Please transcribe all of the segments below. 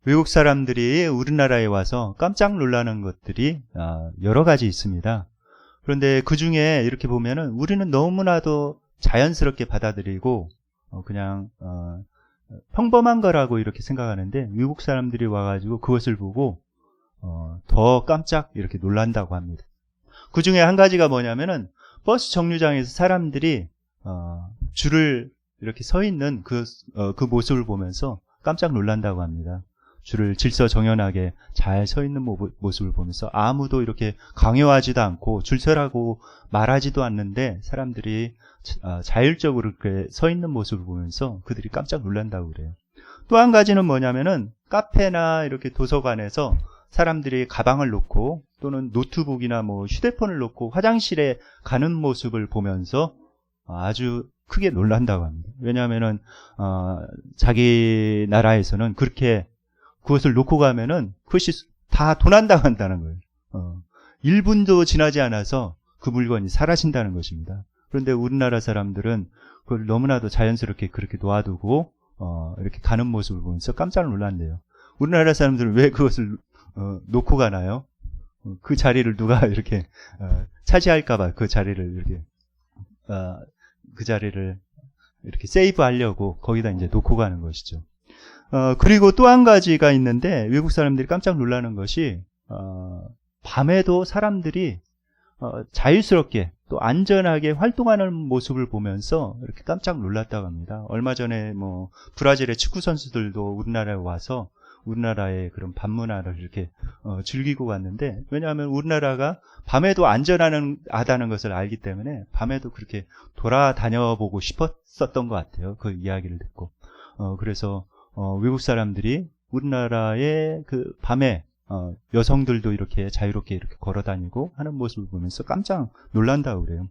외국 사람들이 우리나라에 와서 깜짝 놀라는 것들이 여러 가지 있습니다. 그런데 그 중에 이렇게 보면은 우리는 너무나도 자연스럽게 받아들이고 그냥 평범한 거라고 이렇게 생각하는데, 외국 사람들이 와가지고 그것을 보고 더 깜짝 이렇게 놀란다고 합니다. 그 중에 한 가지가 뭐냐면은 버스 정류장에서 사람들이 줄을 이렇게 서 있는 그 모습을 보면서 깜짝 놀란다고 합니다. 줄을 질서정연하게 잘 서 있는 모습을 보면서 아무도 이렇게 강요하지도 않고 줄 서라고 말하지도 않는데 사람들이 자율적으로 이렇게 서 있는 모습을 보면서 그들이 깜짝 놀란다고 그래요. 또 한 가지는 뭐냐면은 카페나 이렇게 도서관에서 사람들이 가방을 놓고 또는 노트북이나 뭐 휴대폰을 놓고 화장실에 가는 모습을 보면서 아주 크게 놀란다고 합니다. 왜냐하면은 자기 나라에서는 그렇게 그것을 놓고 가면은 그것이 다 도난당한다는 거예요. 1분도 지나지 않아서 그 물건이 사라진다는 것입니다. 그런데 우리나라 사람들은 그걸 너무나도 자연스럽게 그렇게 놓아두고 이렇게 가는 모습을 보면서 깜짝 놀란대요. 우리나라 사람들은 왜 그것을 놓고 가나요? 그 자리를 누가 이렇게 차지할까봐 그 자리를 이렇게 세이브하려고 거기다 이제 놓고 가는 것이죠. 그리고 또 한 가지가 있는데, 외국 사람들이 깜짝 놀라는 것이 밤에도 사람들이 자유스럽게 또 안전하게 활동하는 모습을 보면서 이렇게 깜짝 놀랐다고 합니다. 얼마 전에 뭐 브라질의 축구 선수들도 우리나라에 와서 우리나라의 그런 밤 문화를 이렇게 즐기고 갔는데, 왜냐하면 우리나라가 밤에도 안전하다는 것을 알기 때문에 밤에도 그렇게 돌아다녀 보고 싶었었던 것 같아요. 그 이야기를 듣고. 그래서 외국 사람들이 우리나라의 그 밤에 여성들도 이렇게 자유롭게 이렇게 걸어다니고 하는 모습을 보면서 깜짝 놀란다고 그래요.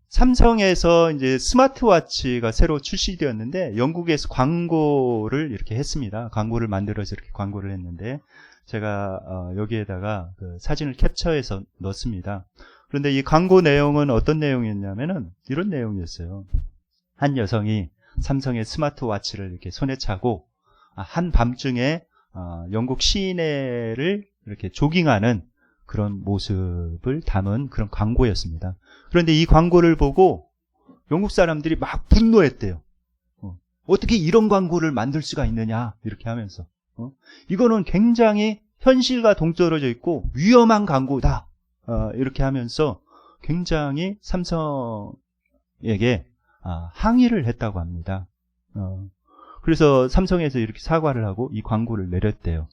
삼성에서 이제 스마트워치가 새로 출시되었는데 영국에서 광고를 이렇게 했습니다. 광고를 만들어서 이렇게 광고를 했는데 제가 여기에다가 그 사진을 캡처해서 넣습니다. 그런데 이 광고 내용은 어떤 내용이었냐면은 이런 내용이었어요. 한 여성이 삼성의 스마트워치를 이렇게 손에 차고 한밤중에 영국 시내를 이렇게 조깅하는 그런 모습을 담은 그런 광고였습니다. 그런데 이 광고를 보고 영국 사람들이 막 분노했대요. 어떻게 이런 광고를 만들 수가 있느냐 이렇게 하면서 이거는 굉장히 현실과 동떨어져 있고 위험한 광고다 이렇게 하면서 굉장히 삼성에게 항의를 했다고 합니다. 그래서 삼성에서 이렇게 사과를 하고 이 광고를 내렸대요.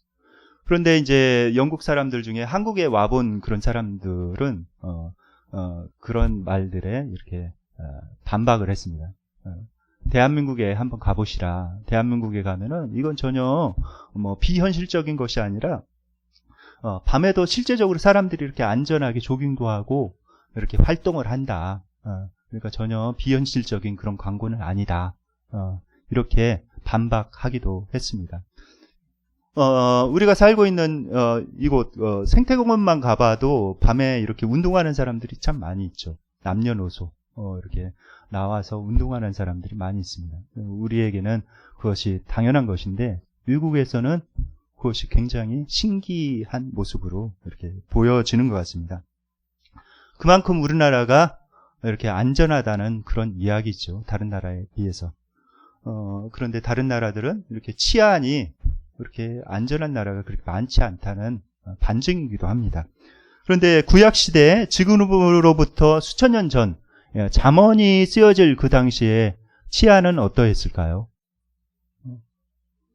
그런데 이제 영국 사람들 중에 한국에 와본 그런 사람들은 그런 말들에 이렇게 반박을 했습니다. 대한민국에 한번 가보시라. 대한민국에 가면은 이건 전혀 뭐 비현실적인 것이 아니라 밤에도 실제적으로 사람들이 이렇게 안전하게 조깅도 하고 이렇게 활동을 한다. 그러니까 전혀 비현실적인 그런 광고는 아니다. 이렇게 반박하기도 했습니다. 우리가 살고 있는 이곳 생태공원만 가봐도 밤에 이렇게 운동하는 사람들이 참 많이 있죠. 남녀노소 이렇게 나와서 운동하는 사람들이 많이 있습니다. 우리에게는 그것이 당연한 것인데 미국에서는 그것이 굉장히 신기한 모습으로 이렇게 보여지는 것 같습니다. 그만큼 우리나라가 이렇게 안전하다는 그런 이야기죠. 다른 나라에 비해서. 그런데 다른 나라들은 이렇게 치안이 그렇게 안전한 나라가 그렇게 많지 않다는 반증이기도 합니다. 그런데 구약시대에 지금으로부터 수천 년 전 잠언이 쓰여질 그 당시에 치안은 어떠했을까요?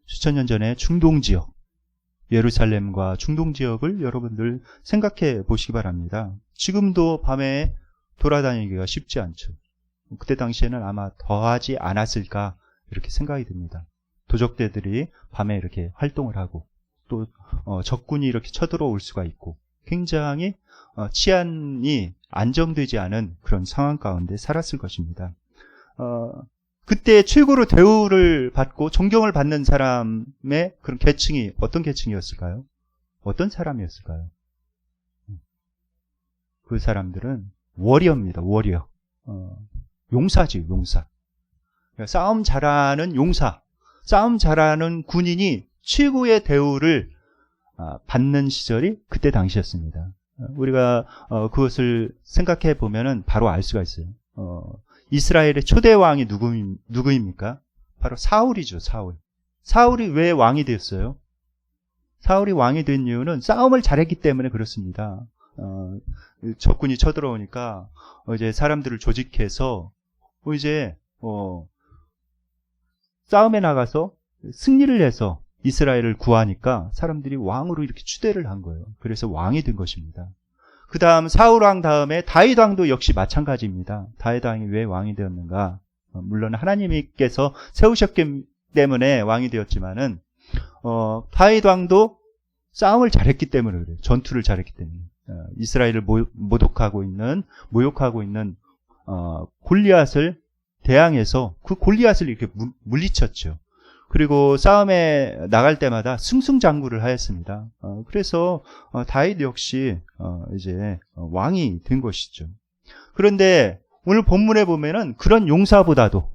수천 년 전에 중동지역, 예루살렘과 중동지역을 여러분들 생각해 보시기 바랍니다. 지금도 밤에 돌아다니기가 쉽지 않죠. 그때 당시에는 아마 더하지 않았을까 이렇게 생각이 듭니다. 도적대들이 밤에 이렇게 활동을 하고 또 적군이 이렇게 쳐들어올 수가 있고 굉장히 치안이 안정되지 않은 그런 상황 가운데 살았을 것입니다. 그때 최고로 대우를 받고 존경을 받는 사람의 그런 계층이 어떤 계층이었을까요? 어떤 사람이었을까요? 그 사람들은 워리어입니다. 워리어. 용사지, 용사. 싸움 잘하는 용사. 싸움 잘하는 군인이 최고의 대우를 받는 시절이 그때 당시였습니다. 우리가 그것을 생각해 보면은 바로 알 수가 있어요. 이스라엘의 초대 왕이 누구입니까? 바로 사울이죠. 사울이 왜 왕이 되었어요? 사울이 왕이 된 이유는 싸움을 잘했기 때문에 그렇습니다. 적군이 쳐들어오니까 이제 사람들을 조직해서 이제 싸움에 나가서 승리를 해서 이스라엘을 구하니까 사람들이 왕으로 이렇게 추대를 한 거예요. 그래서 왕이 된 것입니다. 그 다음 사울 왕 다음에 다윗 왕도 역시 마찬가지입니다. 다윗 왕이 왜 왕이 되었는가? 물론 하나님께서 세우셨기 때문에 왕이 되었지만은 다윗 왕도 싸움을 잘했기 때문에 그래요. 전투를 잘했기 때문에. 이스라엘을 모욕하고 있는 골리앗을 대항해서 그 골리앗을 이렇게 물리쳤죠. 그리고 싸움에 나갈 때마다 승승장구를 하였습니다. 그래서 다윗 역시 이제 왕이 된 것이죠. 그런데 오늘 본문에 보면은 그런 용사보다도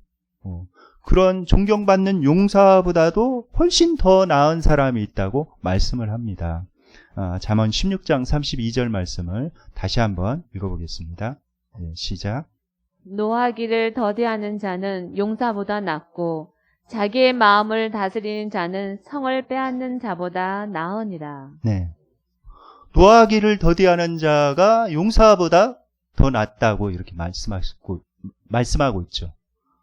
그런 존경받는 용사보다도 훨씬 더 나은 사람이 있다고 말씀을 합니다. 잠언 16장 32절 말씀을 다시 한번 읽어보겠습니다. 시작. 노하기를 더디하는 자는 용사보다 낫고 자기의 마음을 다스리는 자는 성을 빼앗는 자보다 나으니라. 네. 노하기를 더디하는 자가 용사보다 더 낫다고 이렇게 말씀하고 있죠.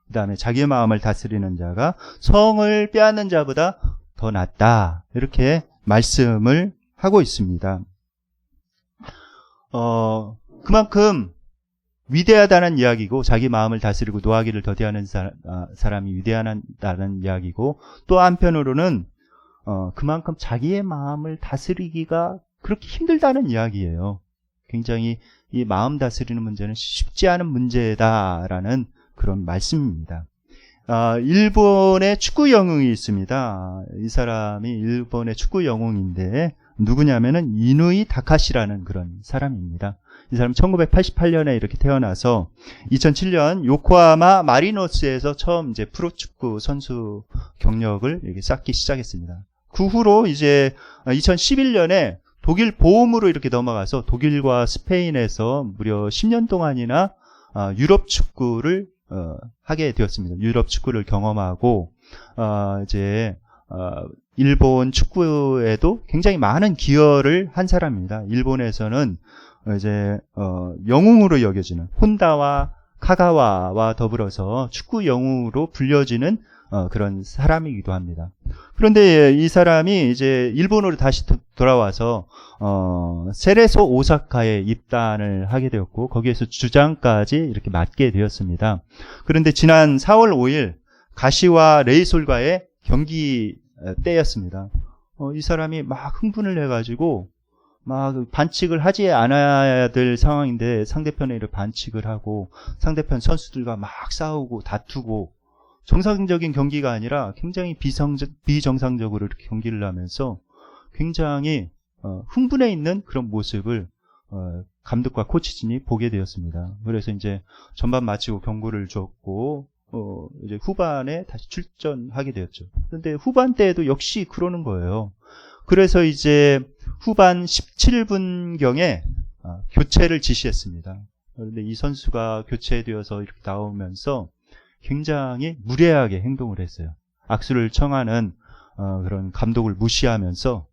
그 다음에 자기의 마음을 다스리는 자가 성을 빼앗는 자보다 더 낫다. 이렇게 말씀을 하고 있습니다. 그만큼 위대하다는 이야기고 자기 마음을 다스리고 노하기를 더디하는 사람이 위대하다는 이야기고 또 한편으로는 그만큼 자기의 마음을 다스리기가 그렇게 힘들다는 이야기예요. 굉장히 이 마음 다스리는 문제는 쉽지 않은 문제다라는 그런 말씀입니다. 일본의 축구 영웅이 있습니다. 이 사람이 일본의 축구 영웅인데 누구냐면은 이누이 다카시라는 그런 사람입니다. 이 사람 1988년에 이렇게 태어나서 2007년 요코하마 마리노스에서 처음 이제 프로축구 선수 경력을 이렇게 쌓기 시작했습니다. 그 후로 이제 2011년에 독일 보험으로 이렇게 넘어가서 독일과 스페인에서 무려 10년 동안이나 유럽 축구를 하게 되었습니다. 유럽 축구를 경험하고 이제 일본 축구에도 굉장히 많은 기여를 한 사람입니다. 일본에서는 이제 영웅으로 여겨지는 혼다와 카가와와 더불어서 축구 영웅으로 불려지는 그런 사람이기도 합니다. 그런데 이 사람이 이제 일본으로 다시 돌아와서 세레소 오사카에 입단을 하게 되었고 거기에서 주장까지 이렇게 맡게 되었습니다. 그런데 지난 4월 5일 가시와 레이솔과의 경기 때였습니다. 이 사람이 막 흥분을 해가지고 막 반칙을 하지 않아야 될 상황인데 상대편에 이렇게 반칙을 하고 상대편 선수들과 막 싸우고 다투고 정상적인 경기가 아니라 굉장히 비정상적으로 이렇게 경기를 하면서 굉장히 흥분해 있는 그런 모습을 감독과 코치진이 보게 되었습니다. 그래서 이제 전반 마치고 경고를 줬고 이제 후반에 다시 출전하게 되었죠. 그런데 후반 때에도 역시 그러는 거예요. 그래서 이제 후반 17분경에 교체를 지시했습니다. 그런데 이 선수가 교체되어서 이렇게 나오면서 굉장히 무례하게 행동을 했어요. 악수를 청하는 그런 감독을 무시하면서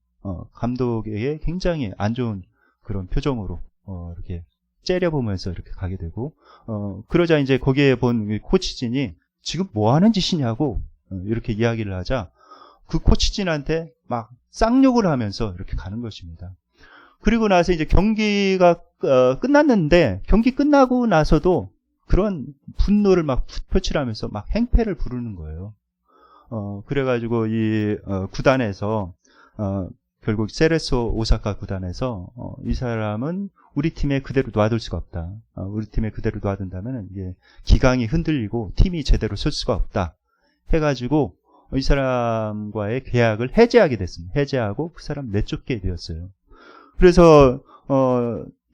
감독에게 굉장히 안 좋은 그런 표정으로 이렇게 째려보면서 이렇게 가게 되고 그러자 이제 거기에 본 코치진이 지금 뭐 하는 짓이냐고 이렇게 이야기를 하자 그 코치진한테 막 쌍욕을 하면서 이렇게 가는 것입니다. 그리고 나서 이제 경기가 끝났는데 경기 끝나고 나서도 그런 분노를 막 표출하면서 막 행패를 부르는 거예요. 그래가지고 이 구단에서 결국 세레소 오사카 구단에서 이 사람은 우리 팀에 그대로 놔둘 수가 없다. 우리 팀에 그대로 놔둔다면 이게 기강이 흔들리고 팀이 제대로 설 수가 없다. 해가지고 이 사람과의 계약을 해제하게 됐습니다. 해제하고 그 사람 내쫓게 되었어요. 그래서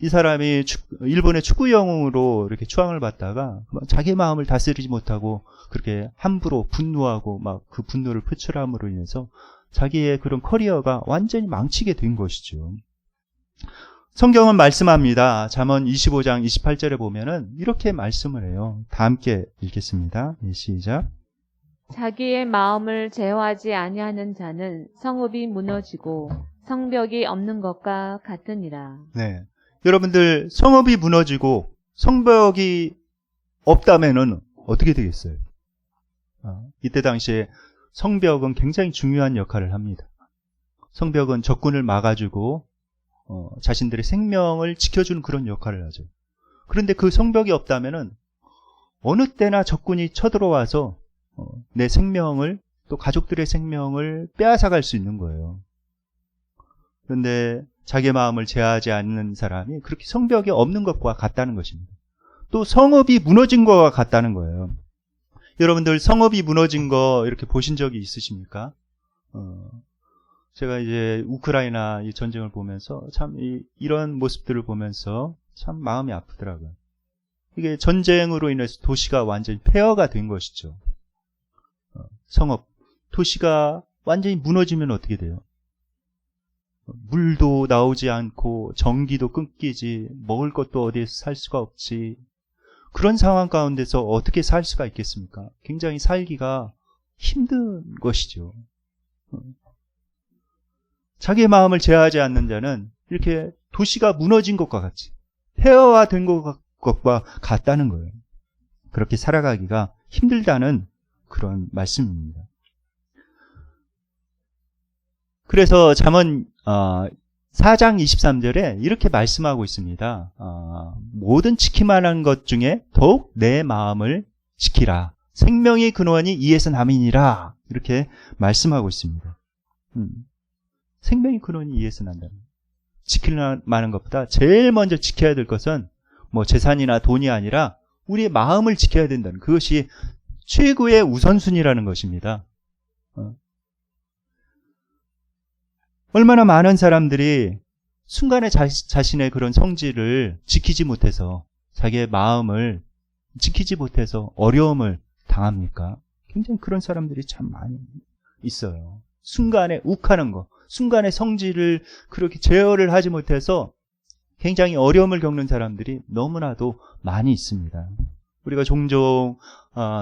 이 사람이 일본의 축구 영웅으로 이렇게 추앙을 받다가 자기 마음을 다스리지 못하고 그렇게 함부로 분노하고 막 그 분노를 표출함으로 인해서 자기의 그런 커리어가 완전히 망치게 된 것이죠. 성경은 말씀합니다. 잠언 25장 28절에 보면은 이렇게 말씀을 해요. 다 함께 읽겠습니다. 시작. 자기의 마음을 제어하지 아니하는 자는 성읍이 무너지고 성벽이 없는 것과 같으니라. 네. 여러분들 성읍이 무너지고 성벽이 없다면은 어떻게 되겠어요? 이때 당시에 성벽은 굉장히 중요한 역할을 합니다. 성벽은 적군을 막아주고 자신들의 생명을 지켜주는 그런 역할을 하죠. 그런데 그 성벽이 없다면은 어느 때나 적군이 쳐들어와서 내 생명을 또 가족들의 생명을 빼앗아갈 수 있는 거예요. 그런데 자기의 마음을 제어하지 않는 사람이 그렇게 성벽이 없는 것과 같다는 것입니다. 또 성읍이 무너진 것과 같다는 거예요. 여러분들 성읍이 무너진 거 이렇게 보신 적이 있으십니까? 제가 이제 우크라이나 이 전쟁을 보면서 참 이런 모습들을 보면서 참 마음이 아프더라고요. 이게 전쟁으로 인해서 도시가 완전히 폐허가 된 것이죠. 성읍, 도시가 완전히 무너지면 어떻게 돼요? 물도 나오지 않고 전기도 끊기지, 먹을 것도 어디에서 살 수가 없지. 그런 상황 가운데서 어떻게 살 수가 있겠습니까? 굉장히 살기가 힘든 것이죠. 자기의 마음을 제어하지 않는 자는 이렇게 도시가 무너진 것과 같이 폐허화된 것과 같다는 거예요. 그렇게 살아가기가 힘들다는 그런 말씀입니다. 그래서 잠언 4장 23절에 이렇게 말씀하고 있습니다. 모든 지키만 한 것 중에 더욱 내 마음을 지키라. 생명의 근원이 이에서 남이니라. 이렇게 말씀하고 있습니다. 생명의 근원이 이에서 난다. 지킬 만한 것보다 제일 먼저 지켜야 될 것은 뭐 재산이나 돈이 아니라 우리의 마음을 지켜야 된다는, 그것이 최고의 우선순위라는 것입니다. 얼마나 많은 사람들이 순간에 자신의 그런 성질을 지키지 못해서, 자기의 마음을 지키지 못해서 어려움을 당합니까? 굉장히 그런 사람들이 참 많이 있어요. 순간에 욱하는 거, 순간에 성질을 그렇게 제어를 하지 못해서 굉장히 어려움을 겪는 사람들이 너무나도 많이 있습니다. 우리가 종종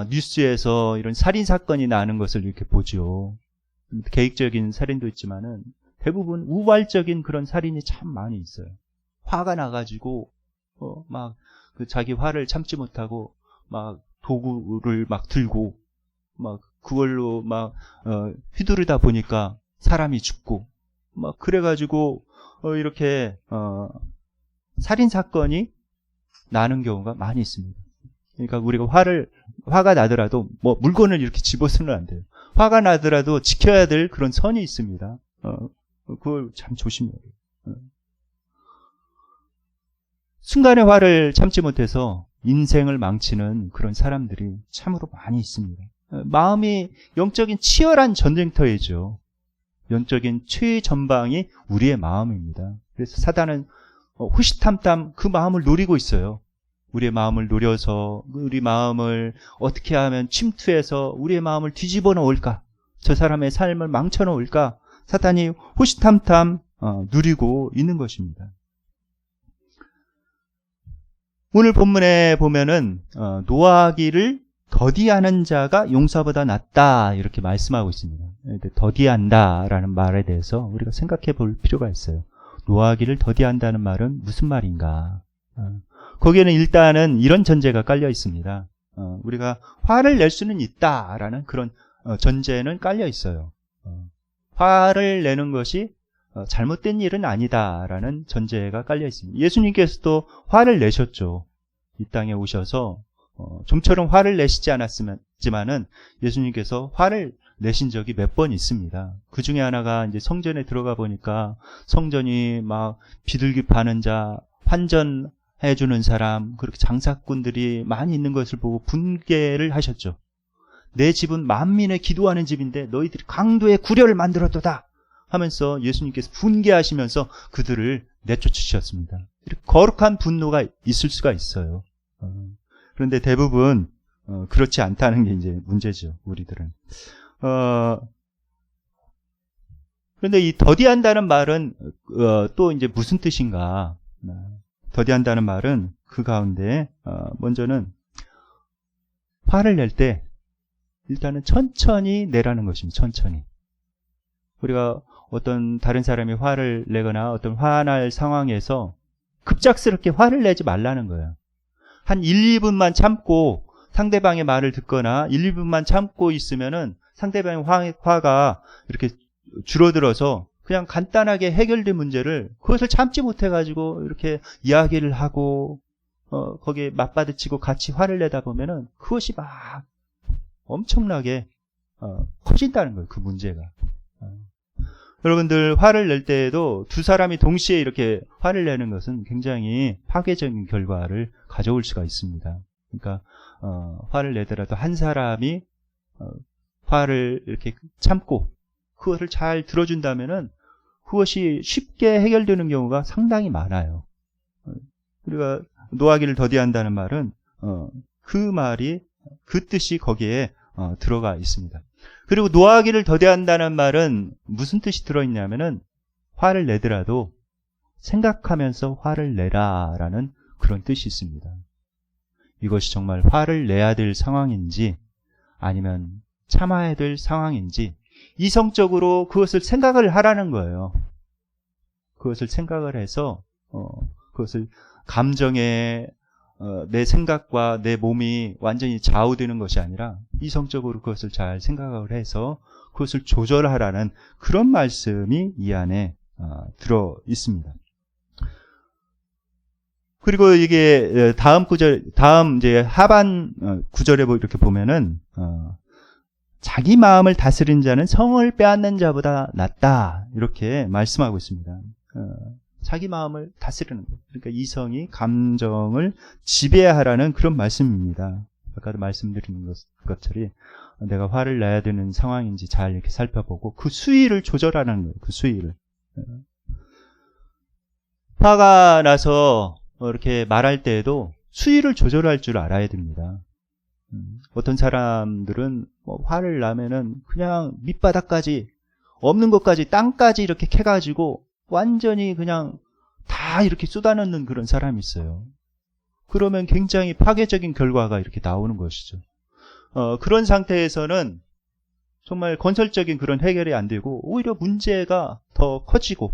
뉴스에서 이런 살인 사건이 나는 것을 이렇게 보죠. 계획적인 살인도 있지만은 대부분 우발적인 그런 살인이 참 많이 있어요. 화가 나가지고 막 그 자기 화를 참지 못하고 막 도구를 막 들고 막 그걸로 막 휘두르다 보니까 사람이 죽고 막 그래가지고 이렇게 살인 사건이 나는 경우가 많이 있습니다. 그러니까 우리가 화가 나더라도 뭐 물건을 이렇게 집어서는 안 돼요. 화가 나더라도 지켜야 될 그런 선이 있습니다. 그걸 참 조심해야 돼요. 순간의 화를 참지 못해서 인생을 망치는 그런 사람들이 참으로 많이 있습니다. 마음이 영적인 치열한 전쟁터이죠. 영적인 최전방이 우리의 마음입니다. 그래서 사단은 호시탐탐 그 마음을 노리고 있어요. 우리의 마음을 노려서 우리 마음을 어떻게 하면 침투해서 우리의 마음을 뒤집어 놓을까, 저 사람의 삶을 망쳐 놓을까, 사탄이 호시탐탐 누리고 있는 것입니다. 오늘 본문에 보면은 노하기를 더디하는 자가 용사보다 낫다 이렇게 말씀하고 있습니다. 더디한다라는 말에 대해서 우리가 생각해 볼 필요가 있어요. 노하기를 더디한다는 말은 무슨 말인가? 거기에는 일단은 이런 전제가 깔려 있습니다. 우리가 화를 낼 수는 있다라는 그런 전제는 깔려 있어요. 화를 내는 것이 잘못된 일은 아니다라는 전제가 깔려 있습니다. 예수님께서도 화를 내셨죠. 이 땅에 오셔서 좀처럼 화를 내시지 않았지만은 예수님께서 화를 내신 적이 몇 번 있습니다. 그 중에 하나가 이제 성전에 들어가 보니까 성전이 막 비둘기 파는 자, 환전해주는 사람, 그렇게 장사꾼들이 많이 있는 것을 보고 분개를 하셨죠. 내 집은 만민의 기도하는 집인데 너희들이 강도의 구려를 만들었도다. 하면서 예수님께서 분개하시면서 그들을 내쫓으셨습니다. 이렇게 거룩한 분노가 있을 수가 있어요. 그런데 대부분 그렇지 않다는 게 이제 문제죠. 우리들은. 그런데 이 더디한다는 말은 또 이제 무슨 뜻인가? 더디한다는 말은 그 가운데 먼저는 화를 낼 때 일단은 천천히 내라는 것입니다. 천천히. 우리가 어떤 다른 사람이 화를 내거나 어떤 화날 상황에서 급작스럽게 화를 내지 말라는 거예요. 한 1, 2분만 참고 상대방의 말을 듣거나 1, 2분만 참고 있으면은 상대방의 화가 이렇게 줄어들어서 그냥 간단하게 해결된 문제를 그것을 참지 못해가지고 이렇게 이야기를 하고 거기에 맞받아치고 같이 화를 내다 보면은 그것이 막 엄청나게 커진다는 거예요. 그 문제가. 여러분들 화를 낼 때에도 두 사람이 동시에 이렇게 화를 내는 것은 굉장히 파괴적인 결과를 가져올 수가 있습니다. 그러니까 화를 내더라도 한 사람이 화를 이렇게 참고 그것을 잘 들어준다면은 그것이 쉽게 해결되는 경우가 상당히 많아요. 우리가 노하기를 더디한다는 말은 그 말이 그 뜻이 거기에 들어가 있습니다. 그리고 노하기를 더디한다는 말은 무슨 뜻이 들어있냐면은 화를 내더라도 생각하면서 화를 내라라는 그런 뜻이 있습니다. 이것이 정말 화를 내야 될 상황인지 아니면 참아야 될 상황인지 이성적으로 그것을 생각을 하라는 거예요. 그것을 생각을 해서 그것을 감정에 내 생각과 내 몸이 완전히 좌우되는 것이 아니라 이성적으로 그것을 잘 생각을 해서 그것을 조절하라는 그런 말씀이 이 안에 들어 있습니다. 그리고 이게 다음 이제 하반 구절에 이렇게 보면은 자기 마음을 다스린 자는 성을 빼앗는 자보다 낫다 이렇게 말씀하고 있습니다. 자기 마음을 다스리는 것. 그러니까 이성이 감정을 지배하라는 그런 말씀입니다. 아까도 말씀드린 것처럼 내가 화를 내야 되는 상황인지 잘 이렇게 살펴보고 그 수위를 조절하는 거예요. 그 수위를. 화가 나서 이렇게 말할 때에도 수위를 조절할 줄 알아야 됩니다. 어떤 사람들은 화를 나면은 그냥 밑바닥까지 없는 것까지 땅까지 이렇게 캐가지고 완전히 그냥 다 이렇게 쏟아넣는 그런 사람이 있어요. 그러면 굉장히 파괴적인 결과가 이렇게 나오는 것이죠. 그런 상태에서는 정말 건설적인 그런 해결이 안 되고 오히려 문제가 더 커지고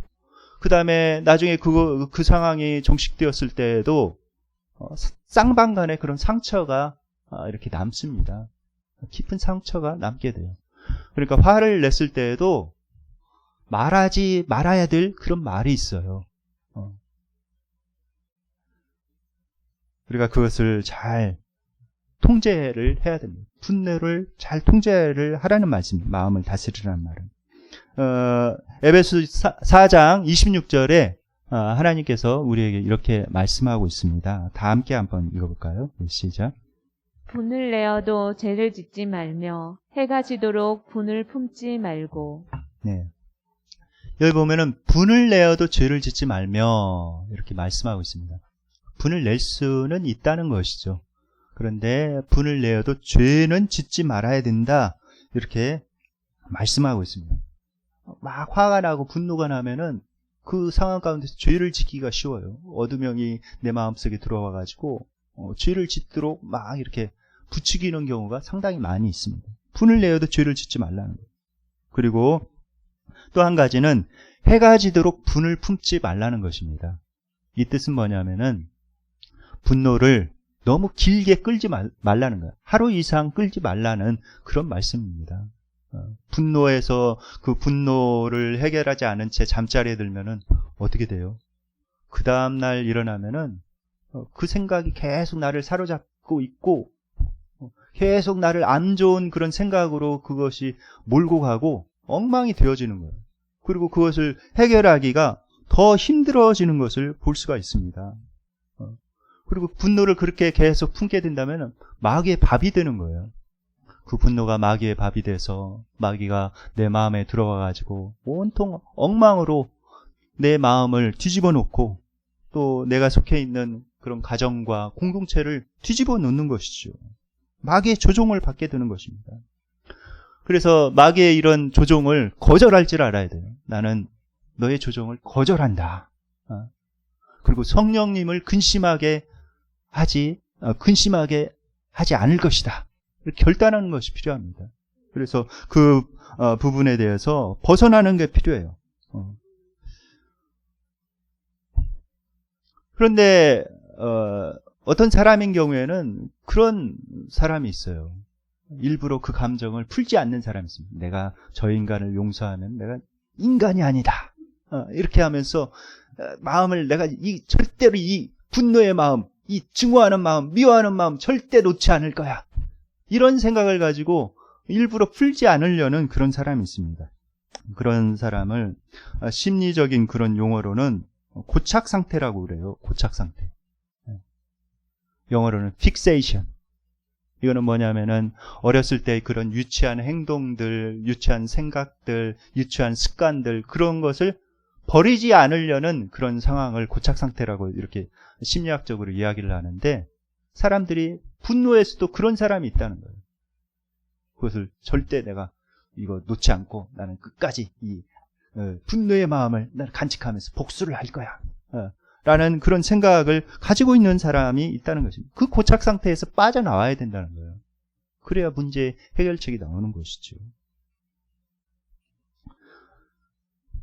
그 다음에 나중에 그 상황이 종식되었을 때에도 쌍방간에 그런 상처가 이렇게 남습니다. 깊은 상처가 남게 돼요. 그러니까 화를 냈을 때에도 말하지 말아야 될 그런 말이 있어요. 우리가 그것을 잘 통제를 해야 됩니다. 분노를 잘 통제를 하라는 말씀, 마음을 다스리라는 말은. 에베소 4장 26절에 하나님께서 우리에게 이렇게 말씀하고 있습니다. 다 함께 한번 읽어볼까요? 시작. 분을 내어도 죄를 짓지 말며 해가 지도록 분을 품지 말고. 네. 여기 보면은 분을 내어도 죄를 짓지 말며 이렇게 말씀하고 있습니다. 분을 낼 수는 있다는 것이죠. 그런데 분을 내어도 죄는 짓지 말아야 된다 이렇게 말씀하고 있습니다. 막 화가 나고 분노가 나면은 그 상황 가운데서 죄를 짓기가 쉬워요. 어두명이 내 마음속에 들어와 가지고 죄를 짓도록 막 이렇게 부추기는 경우가 상당히 많이 있습니다. 분을 내어도 죄를 짓지 말라는 거예요. 그리고 또 한 가지는 해가 지도록 분을 품지 말라는 것입니다. 이 뜻은 뭐냐면은 분노를 너무 길게 끌지 말라는 거예요. 하루 이상 끌지 말라는 그런 말씀입니다. 분노에서 그 분노를 해결하지 않은 채 잠자리에 들면은 어떻게 돼요? 그 다음날 일어나면은 그 생각이 계속 나를 사로잡고 있고 계속 나를 안 좋은 그런 생각으로 그것이 몰고 가고 엉망이 되어지는 거예요. 그리고 그것을 해결하기가 더 힘들어지는 것을 볼 수가 있습니다. 그리고 분노를 그렇게 계속 품게 된다면 마귀의 밥이 되는 거예요. 그 분노가 마귀의 밥이 돼서 마귀가 내 마음에 들어와가지고 온통 엉망으로 내 마음을 뒤집어 놓고 또 내가 속해 있는 그런 가정과 공동체를 뒤집어 놓는 것이죠. 마귀의 조종을 받게 되는 것입니다. 그래서 마귀의 이런 조종을 거절할 줄 알아야 돼요. 나는 너의 조종을 거절한다. 그리고 성령님을 근심하게 하지 않을 것이다. 결단하는 것이 필요합니다. 그래서 그 부분에 대해서 벗어나는 게 필요해요. 그런데 어떤 사람인 경우에는 그런 사람이 있어요. 일부러 그 감정을 풀지 않는 사람이 있습니다. 내가 저 인간을 용서하면 내가 인간이 아니다. 이렇게 하면서 마음을 내가 절대로 이 분노의 마음, 이 증오하는 마음, 미워하는 마음 절대 놓지 않을 거야. 이런 생각을 가지고 일부러 풀지 않으려는 그런 사람이 있습니다. 그런 사람을 심리적인 그런 용어로는 고착 상태라고 그래요. 고착 상태. 영어로는 fixation. 이거는 뭐냐면은 어렸을 때 그런 유치한 행동들, 유치한 생각들, 유치한 습관들 그런 것을 버리지 않으려는 그런 상황을 고착 상태라고 이렇게 심리학적으로 이야기를 하는데 사람들이 분노에서도 그런 사람이 있다는 거예요. 그것을 절대 내가 이거 놓지 않고 나는 끝까지 이 분노의 마음을 나는 간직하면서 복수를 할 거야. 라는 그런 생각을 가지고 있는 사람이 있다는 것입니다. 그 고착 상태에서 빠져나와야 된다는 거예요. 그래야 문제 해결책이 나오는 것이죠.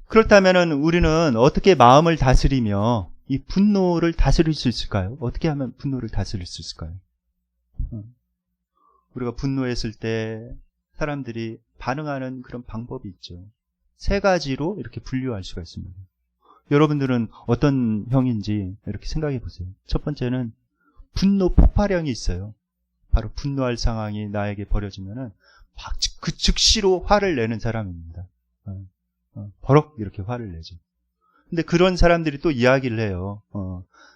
그렇다면 우리는 어떻게 마음을 다스리며 이 분노를 다스릴 수 있을까요? 어떻게 하면 분노를 다스릴 수 있을까요? 우리가 분노했을 때 사람들이 반응하는 그런 방법이 있죠. 3가지로 이렇게 분류할 수가 있습니다. 여러분들은 어떤 형인지 이렇게 생각해 보세요. 첫 번째는 분노 폭발형이 있어요. 바로 분노할 상황이 나에게 벌어지면은 그 즉시로 화를 내는 사람입니다. 버럭 이렇게 화를 내죠. 근데 그런 사람들이 또 이야기를 해요.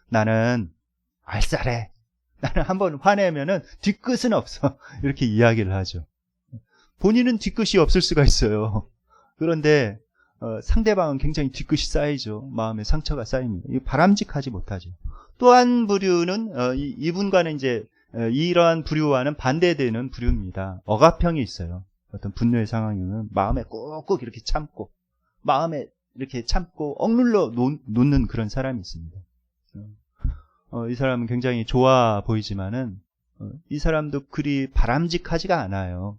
나는 알싸해. 나는 한번 화내면은 뒤끝은 없어. 이렇게 이야기를 하죠. 본인은 뒤끝이 없을 수가 있어요. 그런데 상대방은 굉장히 뒤끝이 쌓이죠. 마음에 상처가 쌓입니다. 이거 바람직하지 못하죠. 또 한 부류는 이분과는 이제 이러한 부류와는 반대되는 부류입니다. 억압형이 있어요. 어떤 분노의 상황이면 마음에 꾹꾹 이렇게 참고 마음에 이렇게 참고 억눌러 놓는 그런 사람이 있습니다. 이 사람은 굉장히 좋아 보이지만은 이 사람도 그리 바람직하지가 않아요.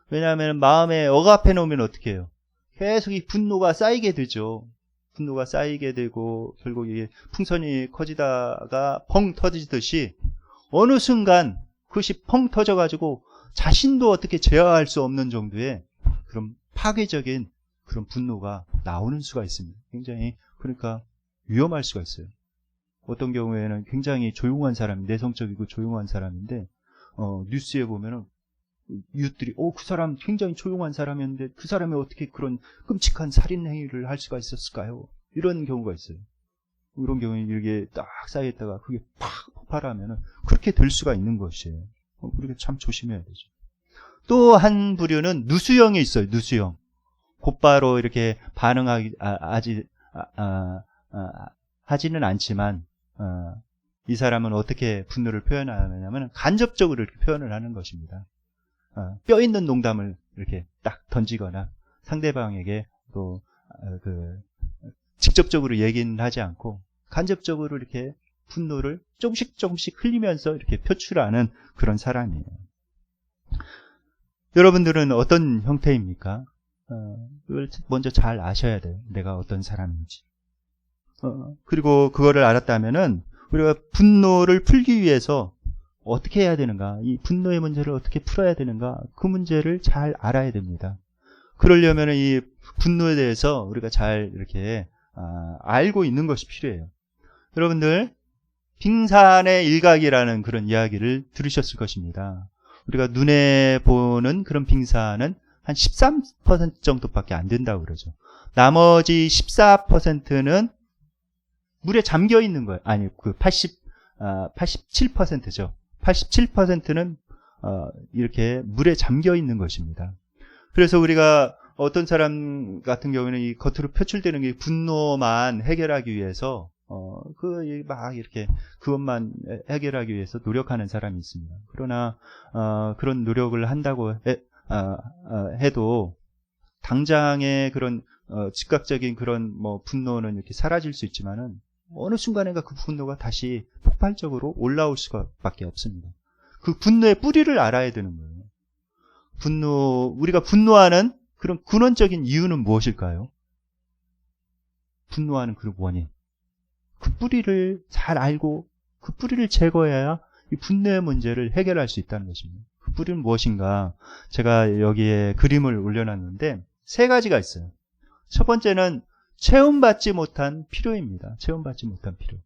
왜냐하면 마음에 억압해 놓으면 어떻게 해요? 계속 이 분노가 쌓이게 되죠. 분노가 쌓이게 되고 결국 이게 풍선이 커지다가 펑 터지듯이 어느 순간 그것이 펑 터져가지고 자신도 어떻게 제어할 수 없는 정도의 그런 파괴적인 그런 분노가 나오는 수가 있습니다. 굉장히 그러니까 위험할 수가 있어요. 어떤 경우에는 굉장히 조용한 사람, 내성적이고 조용한 사람인데 뉴스에 보면은 이웃들이 그 사람 굉장히 조용한 사람이었는데 그 사람이 어떻게 그런 끔찍한 살인 행위를 할 수가 있었을까요? 이런 경우가 있어요. 이런 경우에 이렇게 딱 쌓여있다가 그게 팍 폭발하면은 그렇게 될 수가 있는 것이에요. 우리가 참 조심해야 되죠. 또 한 부류는 누수형이 있어요. 누수형. 곧바로 이렇게 하지는 않지만 이 사람은 어떻게 분노를 표현하냐면 간접적으로 이렇게 표현을 하는 것입니다. 뼈 있는 농담을 이렇게 딱 던지거나 상대방에게 또 직접적으로 얘기는 하지 않고 간접적으로 이렇게 분노를 조금씩 흘리면서 이렇게 표출하는 그런 사람이에요. 여러분들은 어떤 형태입니까? 그걸 먼저 잘 아셔야 돼요. 내가 어떤 사람인지. 그리고 그거를 알았다면은 우리가 분노를 풀기 위해서 어떻게 해야 되는가, 이 분노의 문제를 어떻게 풀어야 되는가, 그 문제를 잘 알아야 됩니다. 그러려면 이 분노에 대해서 우리가 잘 이렇게 알고 있는 것이 필요해요. 여러분들 빙산의 일각이라는 그런 이야기를 들으셨을 것입니다. 우리가 눈에 보는 그런 빙산은 한 13% 정도밖에 안 된다고 그러죠. 나머지 14%는 물에 잠겨 있는 거예요. 아니, 87%죠. 87%는 이렇게 물에 잠겨 있는 것입니다. 그래서 우리가 어떤 사람 같은 경우에는 이 겉으로 표출되는 게 분노만 해결하기 위해서 막 이렇게 그것만 해결하기 위해서 노력하는 사람이 있습니다. 그러나 그런 노력을 한다고 해도 당장의 그런 즉각적인 그런 뭐 분노는 이렇게 사라질 수 있지만은 어느 순간인가 그 분노가 다시 폭발적으로 올라올 수밖에 없습니다. 그 분노의 뿌리를 알아야 되는 거예요. 우리가 분노하는 그런 근원적인 이유는 무엇일까요? 분노하는 그 원인. 그 뿌리를 잘 알고 그 뿌리를 제거해야 이 분노의 문제를 해결할 수 있다는 것입니다. 그 뿌리는 무엇인가? 제가 여기에 그림을 올려놨는데 3가지가 있어요. 첫 번째는 체험받지 못한 필요입니다. 체험받지 못한 필요.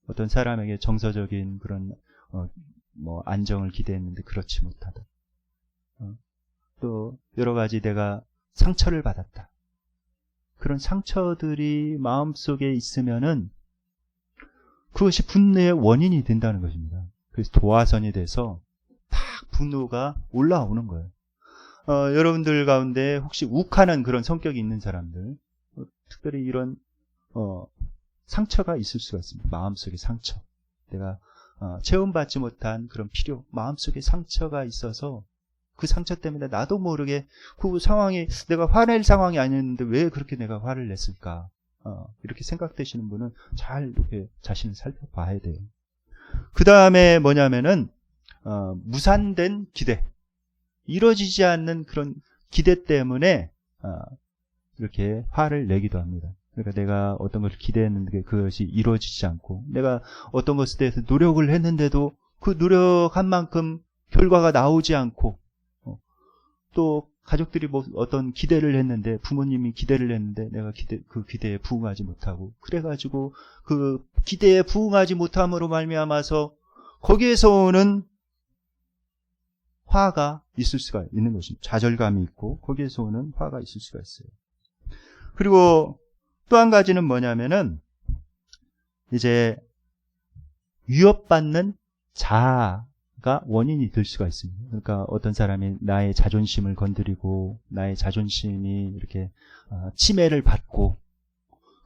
어떤 사람에게 정서적인 그런 뭐 안정을 기대했는데 그렇지 못하다. 또 여러 가지 내가 상처를 받았다. 그런 상처들이 마음속에 있으면은 그것이 분노의 원인이 된다는 것입니다. 그래서 도화선이 돼서 탁 분노가 올라오는 거예요. 여러분들 가운데 혹시 욱하는 그런 성격이 있는 사람들, 특별히 이런 상처가 있을 수가 있습니다. 마음속에 상처. 내가 체험받지 못한 그런 필요, 마음속에 상처가 있어서 그 상처 때문에 나도 모르게 그 상황이 내가 화낼 상황이 아니었는데 왜 그렇게 내가 화를 냈을까? 이렇게 생각되시는 분은 잘 이렇게 자신을 살펴봐야 돼요. 그 다음에 뭐냐면은 무산된 기대, 이루어지지 않는 그런 기대 때문에 이렇게 화를 내기도 합니다. 그러니까 내가 어떤 것을 기대했는데 그것이 이루어지지 않고, 내가 어떤 것에 대해서 노력을 했는데도 그 노력한 만큼 결과가 나오지 않고, 또 가족들이 뭐 어떤 기대를 했는데, 부모님이 기대를 했는데 내가 그 기대에 부응하지 못하고, 그래가지고 그 기대에 부응하지 못함으로 말미암아서 거기에서 오는 화가 있을 수가 있는 것입니다. 좌절감이 있고 거기에서 오는 화가 있을 수가 있어요. 그리고 또 한 가지는 뭐냐면은 이제 위협받는 자아가 원인이 될 수가 있습니다. 그러니까 어떤 사람이 나의 자존심을 건드리고 나의 자존심이 이렇게 침해를 받고,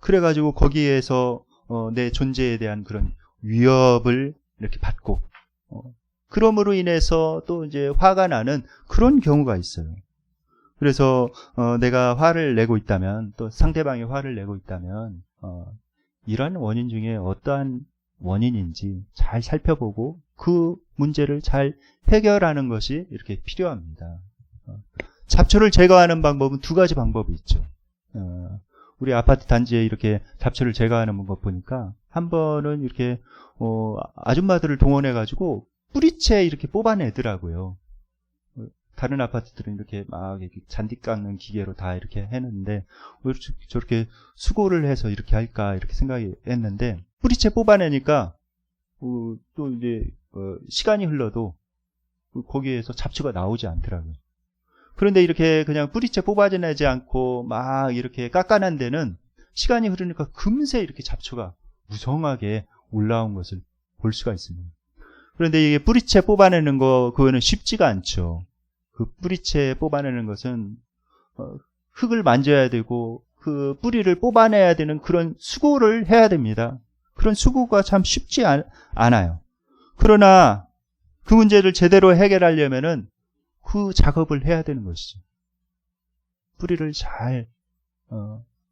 그래가지고 거기에서 내 존재에 대한 그런 위협을 이렇게 받고, 그럼으로 인해서 또 이제 화가 나는 그런 경우가 있어요. 그래서 내가 화를 내고 있다면, 또 상대방이 화를 내고 있다면 이러한 원인 중에 어떠한 원인인지 잘 살펴보고 그 문제를 잘 해결하는 것이 이렇게 필요합니다. 잡초를 제거하는 방법은 2가지 방법이 있죠. 우리 아파트 단지에 이렇게 잡초를 제거하는 방법 보니까 한 번은 이렇게 아줌마들을 동원해 가지고 뿌리채 이렇게 뽑아내더라고요. 다른 아파트들은 이렇게 막 이렇게 잔디 깎는 기계로 다 이렇게 했는데 왜 저렇게 수고를 해서 이렇게 할까 이렇게 생각이 했는데, 뿌리채 뽑아내니까 또 이제 시간이 흘러도 거기에서 잡초가 나오지 않더라고요. 그런데 이렇게 그냥 뿌리채 뽑아내지 않고 막 이렇게 깎아낸 데는 시간이 흐르니까 금세 이렇게 잡초가 무성하게 올라온 것을 볼 수가 있습니다. 그런데 이게 뿌리채 뽑아내는 그거는 쉽지가 않죠. 그 뿌리채 뽑아내는 것은 흙을 만져야 되고 그 뿌리를 뽑아내야 되는 그런 수고를 해야 됩니다. 그런 수고가 참 쉽지 않아요. 그러나 그 문제를 제대로 해결하려면은 그 작업을 해야 되는 것이죠. 뿌리를 잘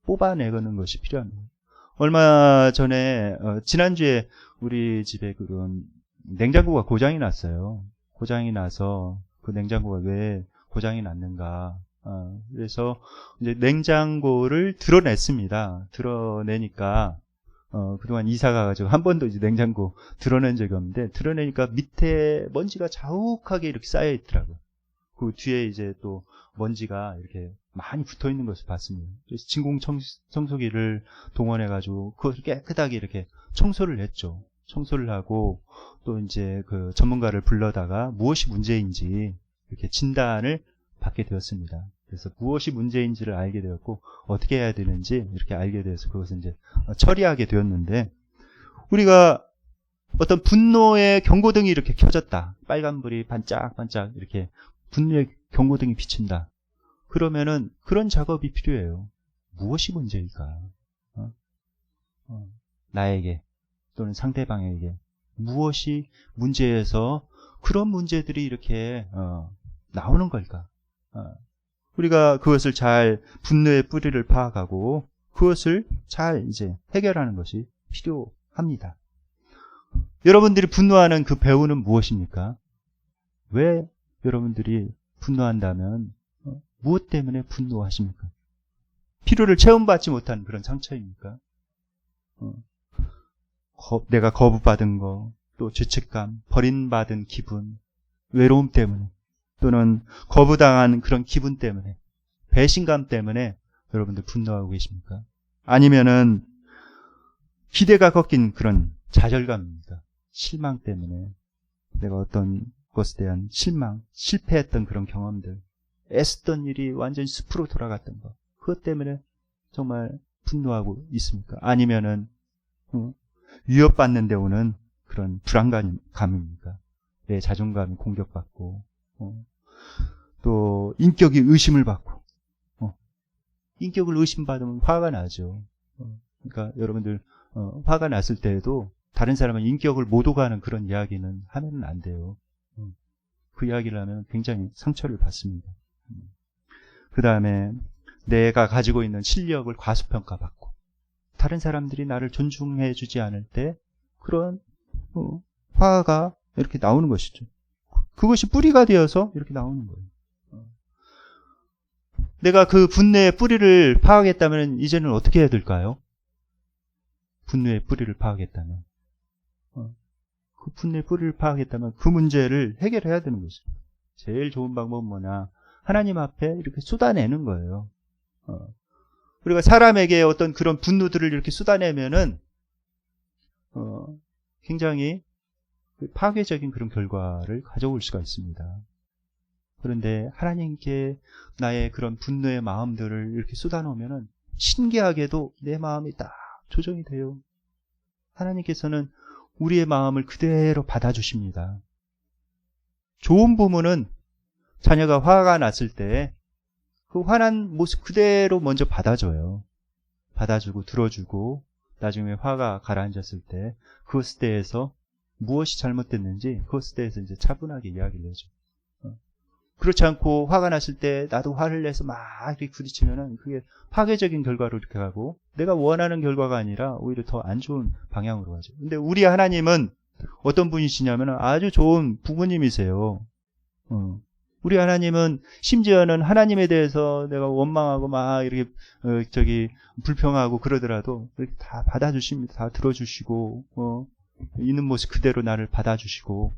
뽑아내는 것이 필요합니다. 얼마 전에 지난주에 우리 집에 그런 냉장고가 고장이 났어요. 고장이 나서 그 냉장고가 왜 고장이 났는가. 그래서 이제 냉장고를 드러냈습니다. 드러내니까 그동안 이사 가가지고 한 번도 이제 냉장고 드러낸 적이 없는데, 드러내니까 밑에 먼지가 자욱하게 이렇게 쌓여 있더라고요. 그 뒤에 이제 또 먼지가 이렇게 많이 붙어 있는 것을 봤습니다. 그래서 진공 청소기를 동원해가지고 그것을 깨끗하게 이렇게 청소를 했죠. 청소를 하고 또 이제 그 전문가를 불러다가 무엇이 문제인지 이렇게 진단을 받게 되었습니다. 그래서 무엇이 문제인지를 알게 되었고 어떻게 해야 되는지 이렇게 알게 돼서 그것을 이제 처리하게 되었는데, 우리가 어떤 분노의 경고등이 이렇게 켜졌다. 빨간불이 반짝반짝 이렇게 분노의 경고등이 비친다. 그러면은 그런 작업이 필요해요. 무엇이 문제일까? 나에게 또는 상대방에게 무엇이 문제에서 그런 문제들이 이렇게 나오는 걸까? 우리가 그것을 잘 분노의 뿌리를 파악하고 그것을 잘 이제 해결하는 것이 필요합니다. 여러분들이 분노하는 그 배후는 무엇입니까? 왜 여러분들이 분노한다면 무엇 때문에 분노하십니까? 필요를 체험받지 못한 그런 상처입니까? 내가 거부받은 거, 또 죄책감, 버림받은 기분, 외로움 때문에, 또는 거부당한 그런 기분 때문에, 배신감 때문에 여러분들 분노하고 계십니까? 아니면은 기대가 꺾인 그런 좌절감입니까? 실망 때문에 내가 어떤 것에 대한 실망, 실패했던 그런 경험들, 애쓰던 일이 완전히 숲으로 돌아갔던 것, 그것 때문에 정말 분노하고 있습니까? 아니면은 위협받는 데 오는 그런 불안감입니까? 내 자존감이 공격받고 또 인격이 의심을 받고 인격을 의심받으면 화가 나죠. 그러니까 여러분들 화가 났을 때에도 다른 사람은 인격을 못 오가는 그런 이야기는 하면 안 돼요. 그 이야기를 하면 굉장히 상처를 받습니다. 그 다음에 내가 가지고 있는 실력을 과소평가받고 다른 사람들이 나를 존중해 주지 않을 때 그런 화가 이렇게 나오는 것이죠. 그것이 뿌리가 되어서 이렇게 나오는 거예요. 내가 그 분노의 뿌리를 파악했다면 이제는 어떻게 해야 될까요? 분노의 뿌리를 파악했다면 그 분노의 뿌리를 파악했다면 그 문제를 해결해야 되는 거죠. 제일 좋은 방법은 뭐냐? 하나님 앞에 이렇게 쏟아내는 거예요. 우리가 사람에게 어떤 그런 분노들을 이렇게 쏟아내면은 굉장히 파괴적인 그런 결과를 가져올 수가 있습니다. 그런데 하나님께 나의 그런 분노의 마음들을 이렇게 쏟아놓으면은 신기하게도 내 마음이 딱 조정이 돼요. 하나님께서는 우리의 마음을 그대로 받아주십니다. 좋은 부모는 자녀가 화가 났을 때 그 화난 모습 그대로 먼저 받아줘요. 받아주고 들어주고 나중에 화가 가라앉았을 때 그것에 대해서 무엇이 잘못됐는지 그것에 대해서 이제 차분하게 이야기를 해줘. 그렇지 않고 화가 났을 때 나도 화를 내서 막 이렇게 부딪히면은 그게 파괴적인 결과로 이렇게 가고 내가 원하는 결과가 아니라 오히려 더 안 좋은 방향으로 가죠. 근데 우리 하나님은 어떤 분이시냐면 아주 좋은 부모님이세요. 우리 하나님은 심지어는 하나님에 대해서 내가 원망하고 막 이렇게 불평하고 그러더라도 이렇게 다 받아주십니다. 다 들어주시고 있는 모습 그대로 나를 받아주시고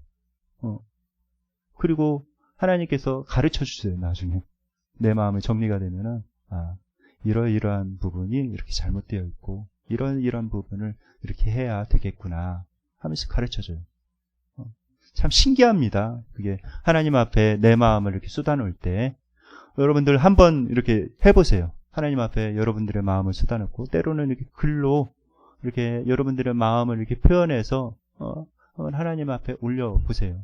그리고 하나님께서 가르쳐 주세요. 나중에 내 마음이 정리가 되면은 이러이러한 부분이 이렇게 잘못되어 있고 이러이러한 부분을 이렇게 해야 되겠구나 하면서 가르쳐 줘요. 참 신기합니다. 그게 하나님 앞에 내 마음을 이렇게 쏟아놓을 때 여러분들 한번 이렇게 해보세요. 하나님 앞에 여러분들의 마음을 쏟아놓고 때로는 이렇게 글로 이렇게 여러분들의 마음을 이렇게 표현해서 하나님 앞에 올려보세요.